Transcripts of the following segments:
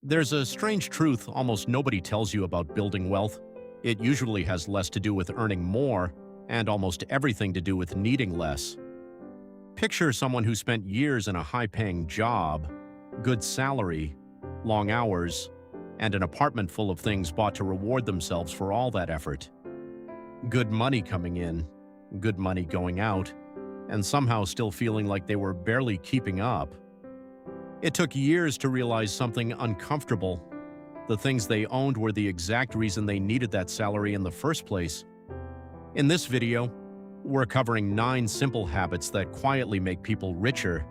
There's a strange truth almost nobody tells you about building wealth. It usually has less to do with earning more and almost everything to do with needing less. Picture someone who spent years in a high-paying job, good salary, long hours, and an apartment full of things bought to reward themselves for all that effort. Good money coming in, good money going out, and somehow still feeling like they were barely keeping up. It took years to realize something uncomfortable. The things they owned were the exact reason they needed that salary in the first place. In this video, we're covering 9 simple habits that quietly make people richer,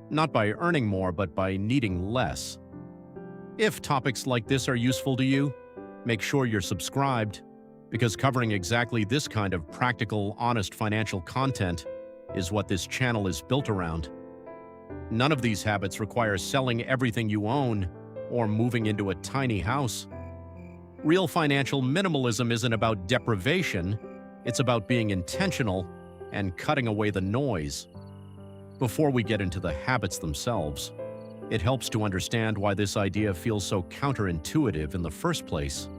not by earning more, but by needing less. If topics like this are useful to you, make sure you're subscribed, because covering exactly this kind of practical, honest financial content is what this channel is built around. None of these habits require selling everything you own or moving into a tiny house. Real financial minimalism isn't about deprivation, it's about being intentional and cutting away the noise. Before we get into the habits themselves, it helps to understand why this idea feels so counterintuitive in the first place.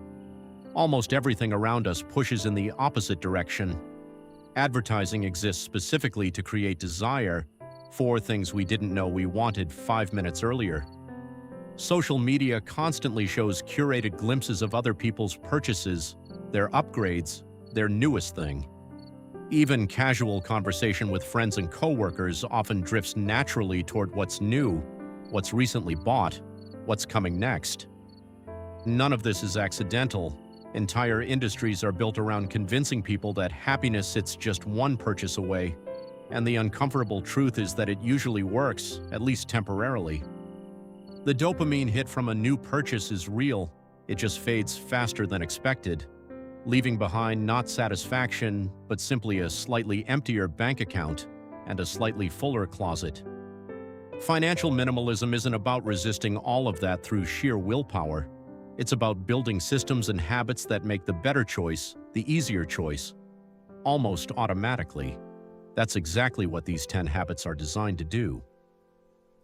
Almost everything around us pushes in the opposite direction. Advertising exists specifically to create desire for things we didn't know we wanted 5 minutes earlier. Social media constantly shows curated glimpses of other people's purchases, their upgrades, their newest thing. Even casual conversation with friends and coworkers often drifts naturally toward what's new, what's recently bought, what's coming next. None of this is accidental. Entire industries are built around convincing people that happiness sits just one purchase away, and the uncomfortable truth is that it usually works, at least temporarily. The dopamine hit from a new purchase is real, it just fades faster than expected, leaving behind not satisfaction, but simply a slightly emptier bank account and a slightly fuller closet. Financial minimalism isn't about resisting all of that through sheer willpower. It's about building systems and habits that make the better choice, the easier choice, almost automatically. That's exactly what these 10 habits are designed to do.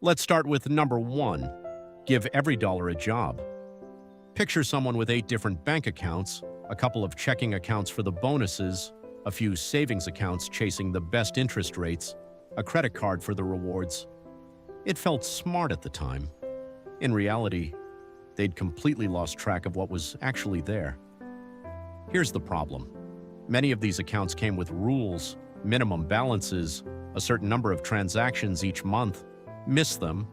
Let's start with number 1. Give every dollar a job. Picture someone with 8 different bank accounts, a couple of checking accounts for the bonuses, a few savings accounts chasing the best interest rates, a credit card for the rewards. It felt smart at the time. In reality, they'd completely lost track of what was actually there. Here's the problem. Many of these accounts came with rules, minimum balances, a certain number of transactions each month. Miss them,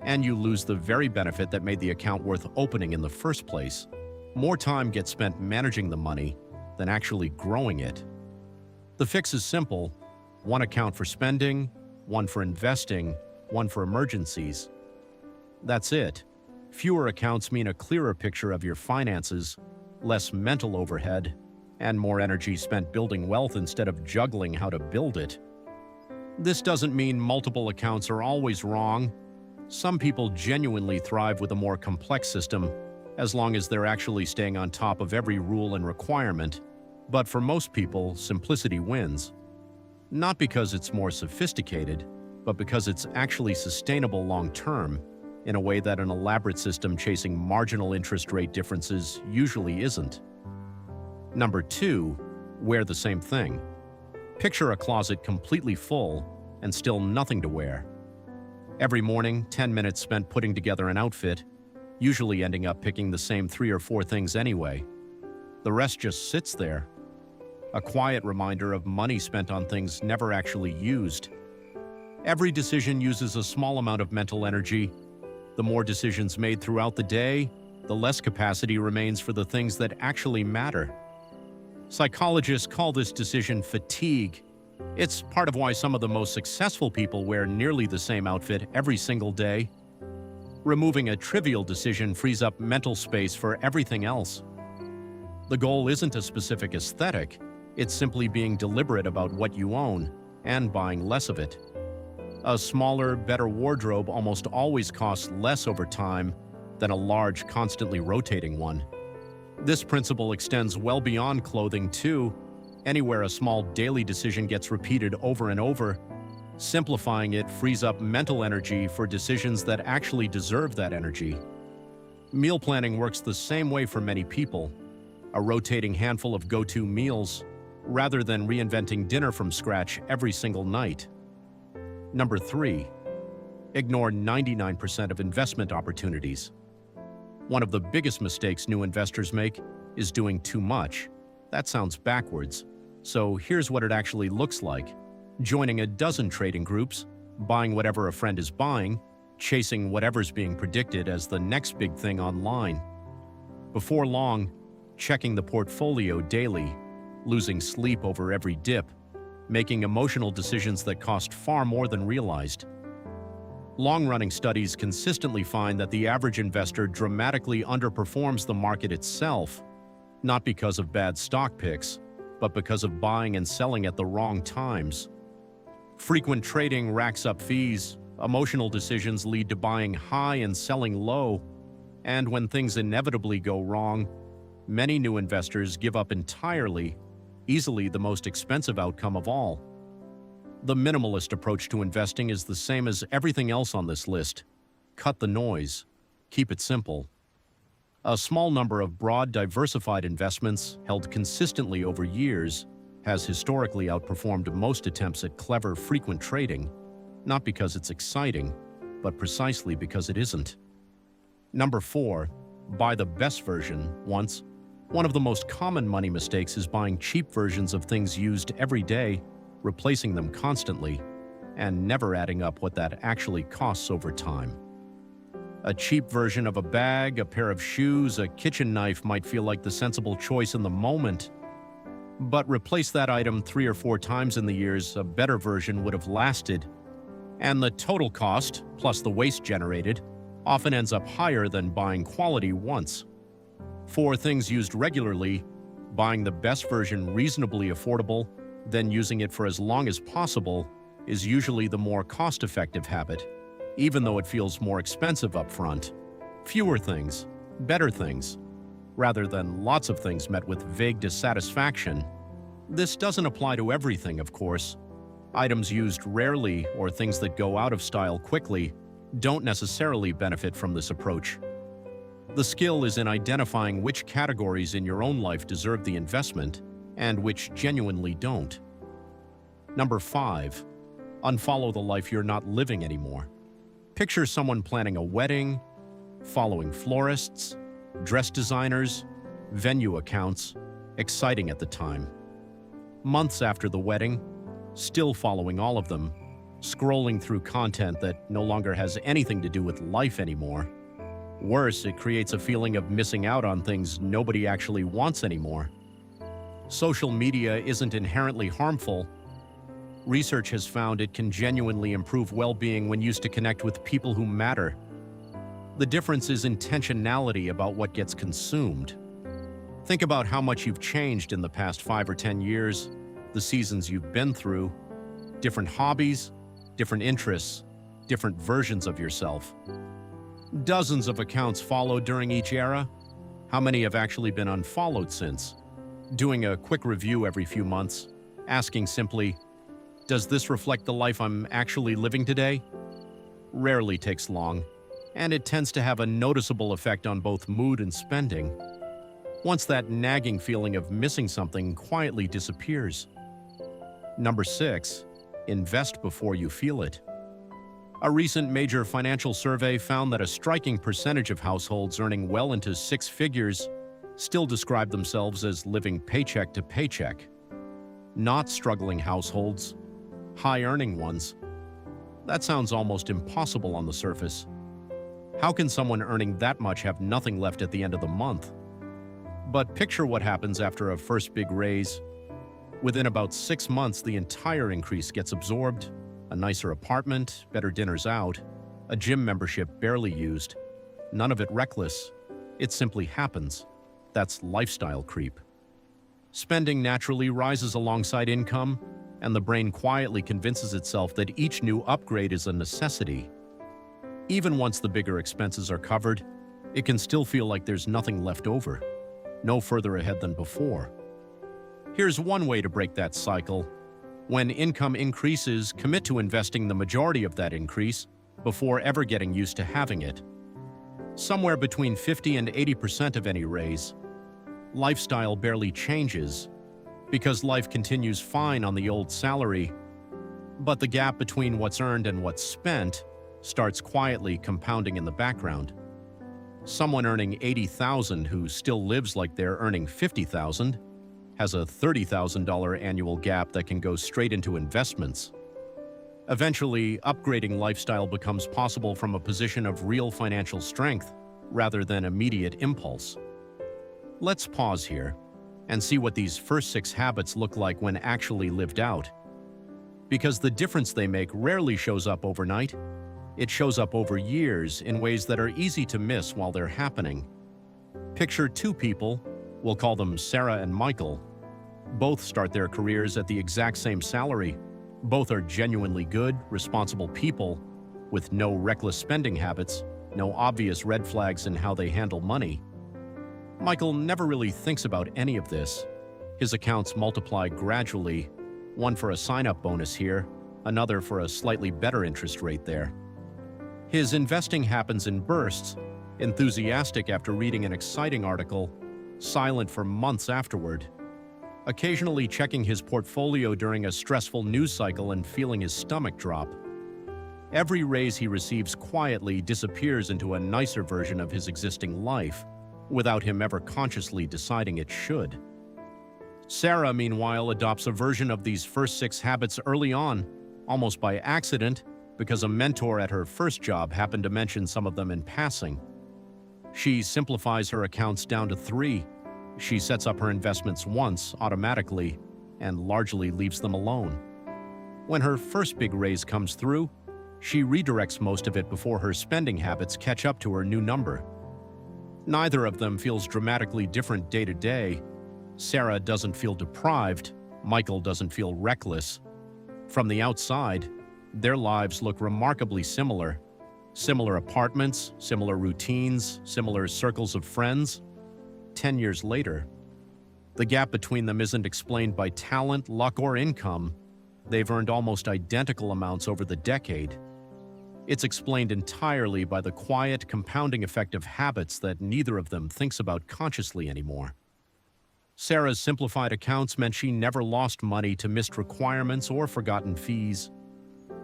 and you lose the very benefit that made the account worth opening in the first place. More time gets spent managing the money than actually growing it. The fix is simple: 1 account for spending, 1 for investing, 1 for emergencies. That's it. Fewer accounts mean a clearer picture of your finances, less mental overhead, and more energy spent building wealth instead of juggling how to build it. This doesn't mean multiple accounts are always wrong. Some people genuinely thrive with a more complex system, as long as they're actually staying on top of every rule and requirement. But for most people, simplicity wins. Not because it's more sophisticated, but because it's actually sustainable long-term, in a way that an elaborate system chasing marginal interest rate differences usually isn't. Number 2, wear the same thing. Picture a closet completely full and still nothing to wear. Every morning, 10 minutes spent putting together an outfit, usually ending up picking the same 3 or 4 things anyway. The rest just sits there. A quiet reminder of money spent on things never actually used. Every decision uses a small amount of mental energy. The more decisions made throughout the day, the less capacity remains for the things that actually matter. Psychologists call this decision fatigue. It's part of why some of the most successful people wear nearly the same outfit every single day. Removing a trivial decision frees up mental space for everything else. The goal isn't a specific aesthetic, it's simply being deliberate about what you own and buying less of it. A smaller, better wardrobe almost always costs less over time than a large, constantly rotating one. This principle extends well beyond clothing too. Anywhere a small daily decision gets repeated over and over, simplifying it frees up mental energy for decisions that actually deserve that energy. Meal planning works the same way for many people, a rotating handful of go-to meals, rather than reinventing dinner from scratch every single night. Number 3. Ignore 99% of investment opportunities. One of the biggest mistakes new investors make is doing too much. That sounds backwards. So here's what it actually looks like. Joining a dozen trading groups, buying whatever a friend is buying, chasing whatever's being predicted as the next big thing online. Before long, checking the portfolio daily, losing sleep over every dip, making emotional decisions that cost far more than realized. Long-running studies consistently find that the average investor dramatically underperforms the market itself, not because of bad stock picks, but because of buying and selling at the wrong times. Frequent trading racks up fees, emotional decisions lead to buying high and selling low, and when things inevitably go wrong, many new investors give up entirely, easily the most expensive outcome of all. The minimalist approach to investing is the same as everything else on this list. Cut the noise. Keep it simple. A small number of broad, diversified investments held consistently over years has historically outperformed most attempts at clever, frequent trading, not because it's exciting, but precisely because it isn't. Number 4. Buy the best version once. One of the most common money mistakes is buying cheap versions of things used every day, replacing them constantly, and never adding up what that actually costs over time. A cheap version of a bag, a pair of shoes, a kitchen knife might feel like the sensible choice in the moment, but replace that item 3 or 4 times in the years a better version would have lasted, and the total cost, plus the waste generated, often ends up higher than buying quality once. For things used regularly, buying the best version reasonably affordable, then using it for as long as possible is usually the more cost-effective habit, even though it feels more expensive up front. Fewer things, better things, rather than lots of things met with vague dissatisfaction. This doesn't apply to everything, of course. Items used rarely or things that go out of style quickly don't necessarily benefit from this approach. The skill is in identifying which categories in your own life deserve the investment and which genuinely don't. Number 5. Unfollow the life you're not living anymore. Picture someone planning a wedding, following florists, dress designers, venue accounts, exciting at the time. Months after the wedding, still following all of them, scrolling through content that no longer has anything to do with life anymore. Worse, it creates a feeling of missing out on things nobody actually wants anymore. Social media isn't inherently harmful. Research has found it can genuinely improve well-being when used to connect with people who matter. The difference is intentionality about what gets consumed. Think about how much you've changed in the past 5 or 10 years, the seasons you've been through, different hobbies, different interests, different versions of yourself. Dozens of accounts followed during each era. How many have actually been unfollowed since? Doing a quick review every few months, asking simply, does this reflect the life I'm actually living today? Rarely takes long, and it tends to have a noticeable effect on both mood and spending. Once that nagging feeling of missing something quietly disappears. Number 6. Invest before you feel it. A recent major financial survey found that a striking percentage of households earning well into 6 figures still describe themselves as living paycheck to paycheck. Not struggling households, high-earning ones. That sounds almost impossible on the surface. How can someone earning that much have nothing left at the end of the month? But picture what happens after a first big raise. Within about 6 months, the entire increase gets absorbed. A nicer apartment, better dinners out, a gym membership barely used. None of it reckless. It simply happens. That's lifestyle creep. Spending naturally rises alongside income, and the brain quietly convinces itself that each new upgrade is a necessity. Even once the bigger expenses are covered, it can still feel like there's nothing left over, no further ahead than before. Here's one way to break that cycle. When income increases, commit to investing the majority of that increase before ever getting used to having it. Somewhere between 50 and 80% of any raise. Lifestyle barely changes because life continues fine on the old salary, but the gap between what's earned and what's spent starts quietly compounding in the background. Someone earning $80,000 who still lives like they're earning $50,000 has a $30,000 annual gap that can go straight into investments. Eventually, upgrading lifestyle becomes possible from a position of real financial strength rather than immediate impulse. Let's pause here and see what these first 6 habits look like when actually lived out. Because the difference they make rarely shows up overnight. It shows up over years in ways that are easy to miss while they're happening. Picture 2 people, we'll call them Sarah and Michael. Both start their careers at the exact same salary. Both are genuinely good, responsible people with no reckless spending habits, no obvious red flags in how they handle money. Michael never really thinks about any of this. His accounts multiply gradually, one for a sign-up bonus here, another for a slightly better interest rate there. His investing happens in bursts, enthusiastic after reading an exciting article, silent for months afterward, occasionally checking his portfolio during a stressful news cycle and feeling his stomach drop. Every raise he receives quietly disappears into a nicer version of his existing life, without him ever consciously deciding it should. Sarah, meanwhile, adopts a version of these first 6 habits early on, almost by accident, because a mentor at her first job happened to mention some of them in passing. She simplifies her accounts down to 3. She sets up her investments once, automatically, and largely leaves them alone. When her first big raise comes through, she redirects most of it before her spending habits catch up to her new number. Neither of them feels dramatically different day to day. Sarah doesn't feel deprived, Michael doesn't feel reckless. From the outside, their lives look remarkably similar. Similar apartments, similar routines, similar circles of friends. 10 years later, the gap between them isn't explained by talent, luck, or income. They've earned almost identical amounts over the decade. It's explained entirely by the quiet, compounding effect of habits that neither of them thinks about consciously anymore. Sarah's simplified accounts meant she never lost money to missed requirements or forgotten fees.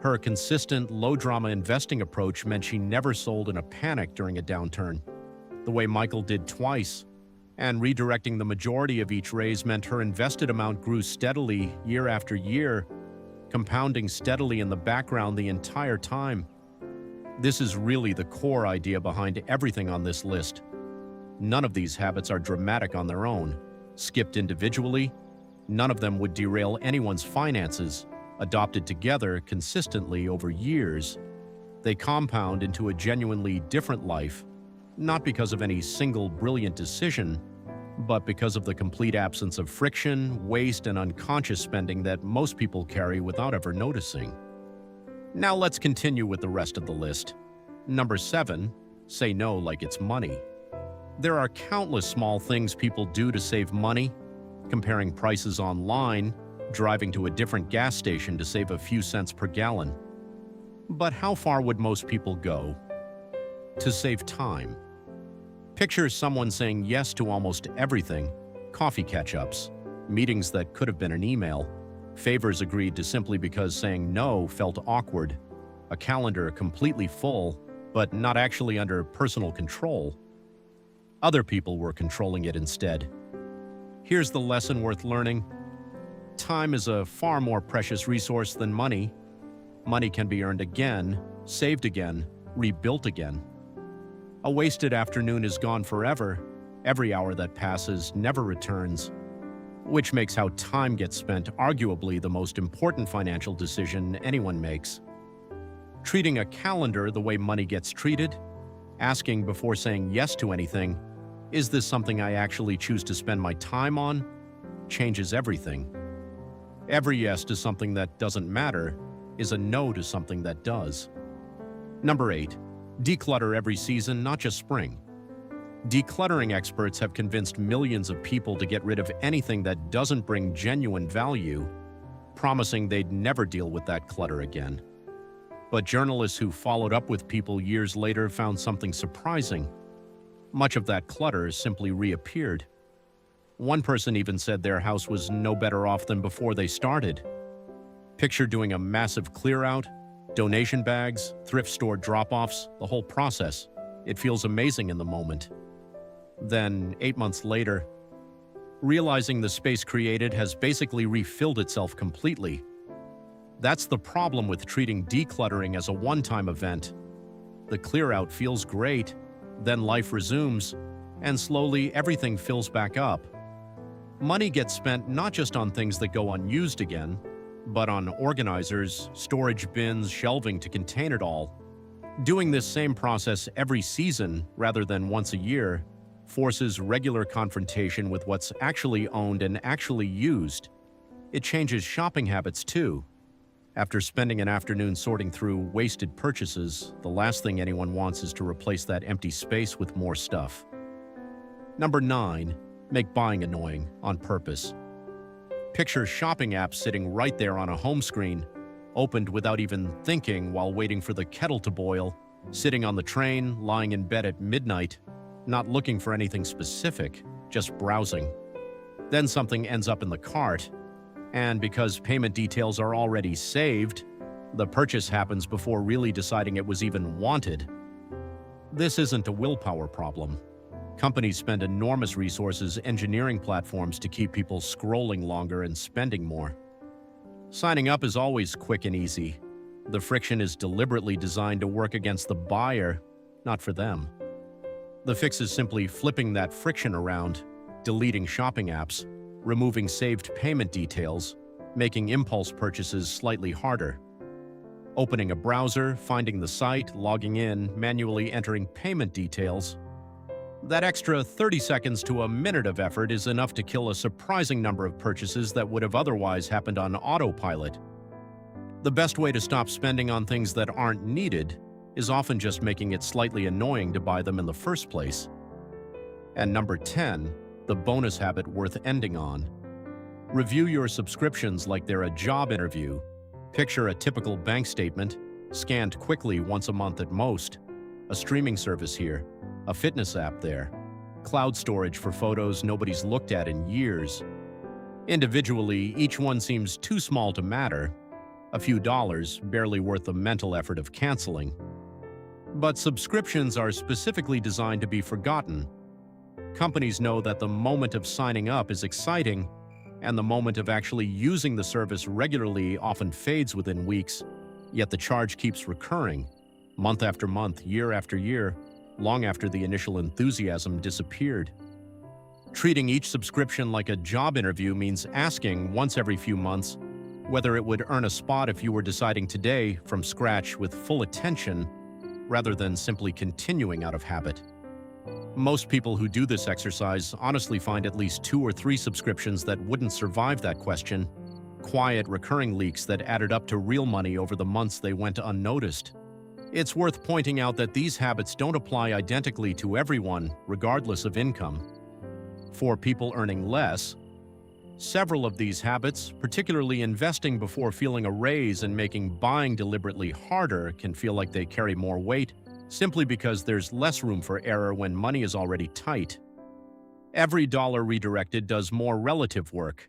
Her consistent, low-drama investing approach meant she never sold in a panic during a downturn, the way Michael did twice. And redirecting the majority of each raise meant her invested amount grew steadily year after year, compounding steadily in the background the entire time. This is really the core idea behind everything on this list. None of these habits are dramatic on their own. Skipped individually, none of them would derail anyone's finances. Adopted together consistently over years, they compound into a genuinely different life, not because of any single brilliant decision, but because of the complete absence of friction, waste, and unconscious spending that most people carry without ever noticing. Now let's continue with the rest of the list. Number 7, say no like it's money. There are countless small things people do to save money, comparing prices online, driving to a different gas station to save a few cents per gallon. But how far would most people go to save time? Picture someone saying yes to almost everything: coffee catch-ups, meetings that could have been an email, favors agreed to simply because saying no felt awkward, a calendar completely full, but not actually under personal control. Other people were controlling it instead. Here's the lesson worth learning. Time is a far more precious resource than money. Money can be earned again, saved again, rebuilt again. A wasted afternoon is gone forever. Every hour that passes never returns, which makes how time gets spent arguably the most important financial decision anyone makes. Treating a calendar the way money gets treated, asking before saying yes to anything, is this something I actually choose to spend my time on, changes everything. Every yes to something that doesn't matter is a no to something that does. Number 8, declutter every season, not just spring. Decluttering experts have convinced millions of people to get rid of anything that doesn't bring genuine value, promising they'd never deal with that clutter again. But journalists who followed up with people years later found something surprising. Much of that clutter simply reappeared. One person even said their house was no better off than before they started. Picture doing a massive clear-out, donation bags, thrift store drop-offs, the whole process. It feels amazing in the moment. Then, 8 months later, realizing the space created has basically refilled itself completely. That's the problem with treating decluttering as a one-time event. The clear-out feels great, then life resumes, and slowly everything fills back up. Money gets spent not just on things that go unused again, but on organizers, storage bins, shelving to contain it all. Doing this same process every season rather than once a year forces regular confrontation with what's actually owned and actually used. It changes shopping habits too. After spending an afternoon sorting through wasted purchases, the last thing anyone wants is to replace that empty space with more stuff. Number 9, make buying annoying on purpose. Picture shopping apps sitting right there on a home screen, opened without even thinking while waiting for the kettle to boil, sitting on the train, lying in bed at midnight, not looking for anything specific, just browsing. Then something ends up in the cart, and because payment details are already saved, the purchase happens before really deciding it was even wanted. This isn't a willpower problem. Companies spend enormous resources engineering platforms to keep people scrolling longer and spending more. Signing up is always quick and easy. The friction is deliberately designed to work against the buyer, not for them. The fix is simply flipping that friction around, deleting shopping apps, removing saved payment details, making impulse purchases slightly harder. Opening a browser, finding the site, logging in, manually entering payment details. That extra 30 seconds to a minute of effort is enough to kill a surprising number of purchases that would have otherwise happened on autopilot. The best way to stop spending on things that aren't needed is often just making it slightly annoying to buy them in the first place. And number 10, the bonus habit worth ending on. Review your subscriptions like they're a job interview. Picture a typical bank statement, scanned quickly once a month at most. A streaming service here, a fitness app there, cloud storage for photos nobody's looked at in years. Individually, each one seems too small to matter. A few dollars, barely worth the mental effort of canceling. But subscriptions are specifically designed to be forgotten. Companies know that the moment of signing up is exciting, and the moment of actually using the service regularly often fades within weeks, yet the charge keeps recurring, month after month, year after year, long after the initial enthusiasm disappeared. Treating each subscription like a job interview means asking once every few months whether it would earn a spot if you were deciding today from scratch with full attention rather than simply continuing out of habit. Most people who do this exercise honestly find at least 2 or 3 subscriptions that wouldn't survive that question, quiet, recurring leaks that added up to real money over the months they went unnoticed. It's worth pointing out that these habits don't apply identically to everyone, regardless of income. For people earning less, several of these habits, particularly investing before feeling a raise and making buying deliberately harder, can feel like they carry more weight, simply because there's less room for error when money is already tight. Every dollar redirected does more relative work.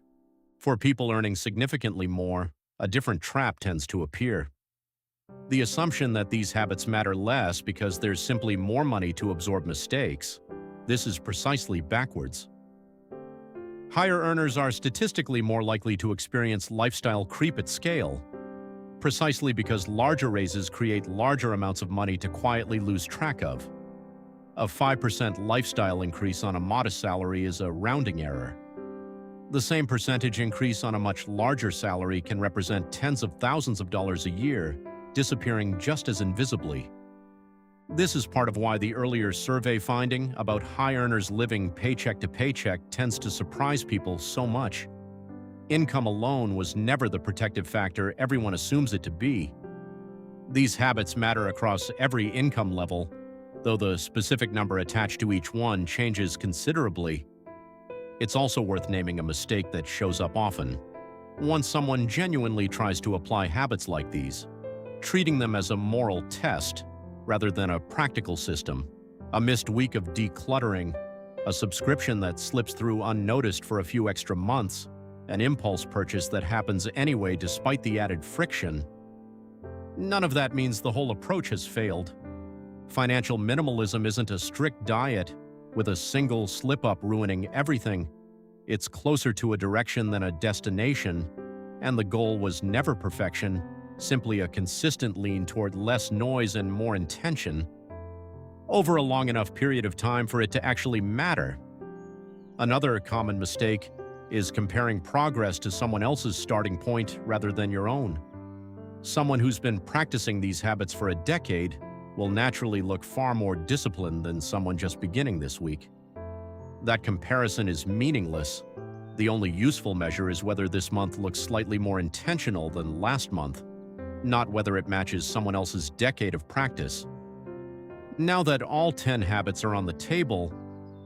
For people earning significantly more, a different trap tends to appear. The assumption that these habits matter less because there's simply more money to absorb mistakes. This is precisely backwards. Higher earners are statistically more likely to experience lifestyle creep at scale, precisely because larger raises create larger amounts of money to quietly lose track of. A 5% lifestyle increase on a modest salary is a rounding error. The same percentage increase on a much larger salary can represent tens of thousands of dollars a year, disappearing just as invisibly. This is part of why the earlier survey finding about high earners living paycheck to paycheck tends to surprise people so much. Income alone was never the protective factor everyone assumes it to be. These habits matter across every income level, though the specific number attached to each one changes considerably. It's also worth naming a mistake that shows up often, once someone genuinely tries to apply habits like these. treating them as a moral test rather than a practical system. A missed week of decluttering, a subscription that slips through unnoticed for a few extra months, an impulse purchase that happens anyway despite the added friction. None of that means the whole approach has failed. Financial minimalism isn't a strict diet with a single slip-up ruining everything. It's closer to a direction than a destination, and the goal was never perfection, simply a consistent lean toward less noise and more intention, over a long enough period of time for it to actually matter. Another common mistake is comparing progress to someone else's starting point rather than your own. Someone who's been practicing these habits for a decade will naturally look far more disciplined than someone just beginning this week. That comparison is meaningless. The only useful measure is whether this month looks slightly more intentional than last month, not whether it matches someone else's decade of practice. Now that all 10 habits are on the table,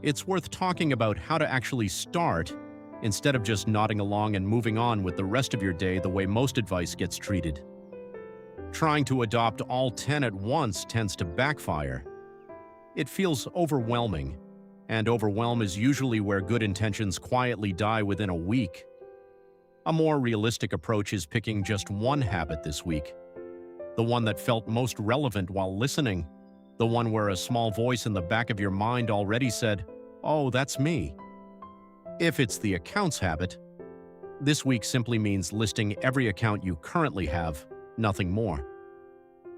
it's worth talking about how to actually start instead of just nodding along and moving on with the rest of your day the way most advice gets treated. Trying to adopt all 10 at once tends to backfire. It feels overwhelming, and overwhelm is usually where good intentions quietly die within a week. A more realistic approach is picking just one habit this week, the one that felt most relevant while listening, the one where a small voice in the back of your mind already said, "Oh, that's me." If it's the accounts habit, this week simply means listing every account you currently have, nothing more.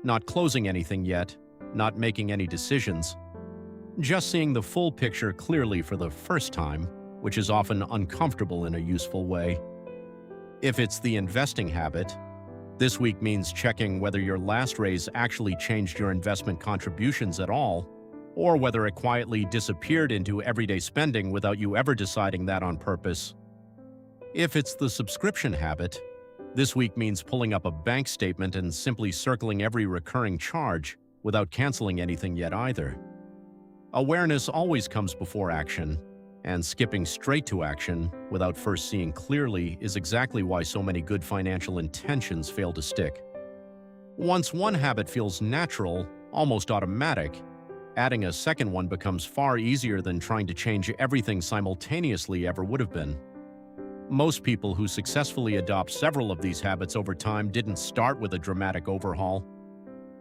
Not closing anything yet, not making any decisions. Just seeing the full picture clearly for the first time, which is often uncomfortable in a useful way. If it's the investing habit, this week means checking whether your last raise actually changed your investment contributions at all, or whether it quietly disappeared into everyday spending without you ever deciding that on purpose. If it's the subscription habit, this week means pulling up a bank statement and simply circling every recurring charge without canceling anything yet either. Awareness always comes before action, and skipping straight to action without first seeing clearly is exactly why so many good financial intentions fail to stick. Once one habit feels natural, almost automatic, adding a second one becomes far easier than trying to change everything simultaneously ever would have been. Most people who successfully adopt several of these habits over time didn't start with a dramatic overhaul.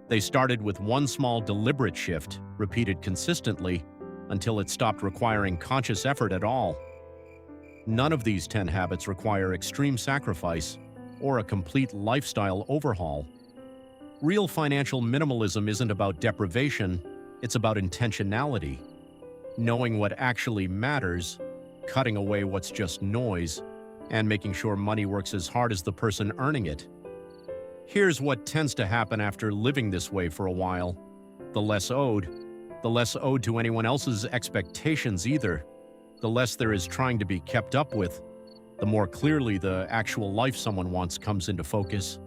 They started with one small deliberate shift, repeated consistently, until it stopped requiring conscious effort at all. None of these 10 habits require extreme sacrifice or a complete lifestyle overhaul. Real financial minimalism isn't about deprivation, it's about intentionality. Knowing what actually matters, cutting away what's just noise, and making sure money works as hard as the person earning it. Here's what tends to happen after living this way for a while. The less owed to anyone else's expectations either. The less there is trying to be kept up with, the more clearly the actual life someone wants comes into focus.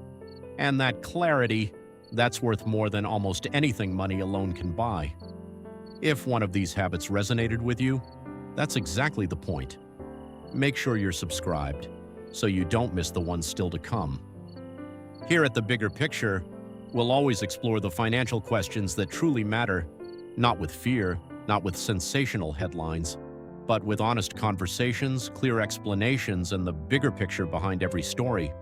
And that clarity, that's worth more than almost anything money alone can buy. If one of these habits resonated with you, that's exactly the point. Make sure you're subscribed, so you don't miss the ones still to come. Here at The Bigger Picture, we'll always explore the financial questions that truly matter, not with fear, not with sensational headlines, but with honest conversations, clear explanations, and the bigger picture behind every story.